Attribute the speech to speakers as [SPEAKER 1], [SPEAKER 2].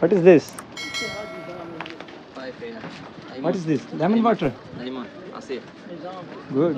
[SPEAKER 1] What is this? What is this? Lemon water?
[SPEAKER 2] Lemon, asir.
[SPEAKER 1] Good.